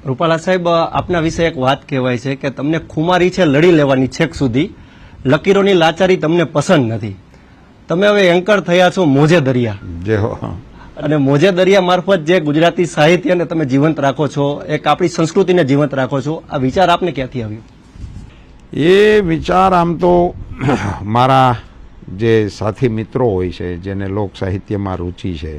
રૂપાલા સાહેબ, આપના વિશે એક વાત કહેવાય છે કે તમને ખુમારી છે લડી લેવાની છેક સુધી, લકીરોની લાચારી તમને પસંદ નથી. તમે હવે એન્કર થયા છો મોજે દરિયા, જે હો અને મોજે દરિયા મારફત જે ગુજરાતી સાહિત્યને તમે જીવંત રાખો છો, એક આપણી સંસ્કૃતિને જીવંત રાખો છો, આ વિચાર આપને ક્યાંથી આવ્યો? એ વિચાર આમ તો મારા જે સાથી મિત્રો હોય છે, જેને લોક સાહિત્યમાં રુચિ છે,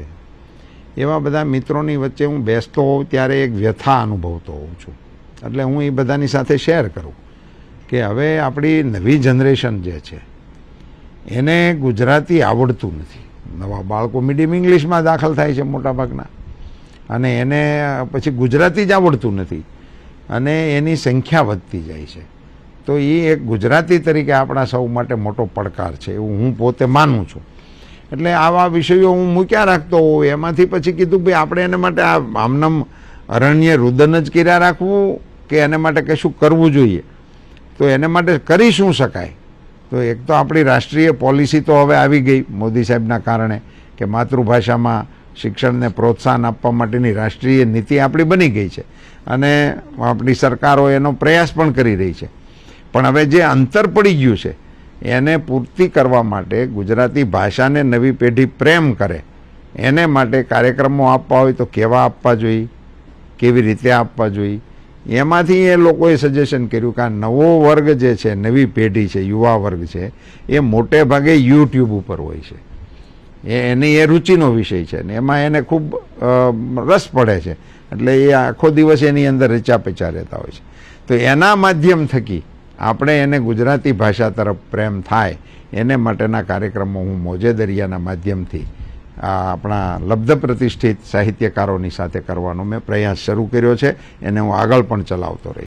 એવા બધા મિત્રોની વચ્ચે હું બેસતો હોઉં ત્યારે એક વ્યથા અનુભવતો હોઉં છું. એટલે હું એ બધાની સાથે શેર કરું કે હવે આપણી નવી જનરેશન જે છે એને ગુજરાતી આવડતું નથી. નવા બાળકો મીડિયમ ઇંગ્લિશમાં દાખલ થાય છે મોટાભાગના, અને એને પછી ગુજરાતી જ આવડતું નથી, અને એની સંખ્યા વધતી જાય છે. તો એ એક ગુજરાતી તરીકે આપણા સૌ માટે મોટો પડકાર છે એવું હું પોતે માનું છું. એટલે આવા વિષયો હું મૂક્યા રાખતો હોઉં. એમાંથી પછી કીધું ભાઈ આપણે એને માટે આમનામ અરણ્ય રુદન જ કર્યા રાખવું કે એને માટે કશું કરવું જોઈએ. તો એને માટે કરી શું શકાય? તો એક તો આપણી રાષ્ટ્રીય પોલિસી તો હવે આવી ગઈ મોદી સાહેબના કારણે કે માતૃભાષામાં શિક્ષણને પ્રોત્સાહન આપવા માટેની રાષ્ટ્રીય નીતિ આપણી બની ગઈ છે, અને આપણી સરકારો એનો પ્રયાસ પણ કરી રહી છે. પણ હવે જે અંતર પડી ગયું છે એને પૂર્તિ કરવા માટે, ગુજરાતી ભાષાને નવી પેઢી પ્રેમ કરે એને માટે કાર્યક્રમો આપવા હોય તો કેવા આપવા જોઈએ, કેવી રીતે આપવા જોઈએ, એમાંથી એ લોકોએ સજેશન કર્યું કે આ નવો વર્ગ જે છે, નવી પેઢી છે, યુવા વર્ગ છે, એ મોટે ભાગે યુટ્યુબ ઉપર હોય છે. એની એ રુચિનો વિષય છે ને એમાં એને ખૂબ રસ પડે છે. એટલે એ આખો દિવસ એની અંદર રચા પચા રહેતા હોય છે. તો એના માધ્યમ થકી આપણે એને ગુજરાતી ભાષા તરફ પ્રેમ થાય એને માટેના કાર્યક્રમો હું મોજે દરિયાના માધ્યમથી આપણા લબ્ધ પ્રતિષ્ઠિત સાહિત્યકારોની સાથે કરવાનો મેં પ્રયાસ શરૂ કર્યો છે. એને હું આગળ પણ ચલાવતો રહીશ.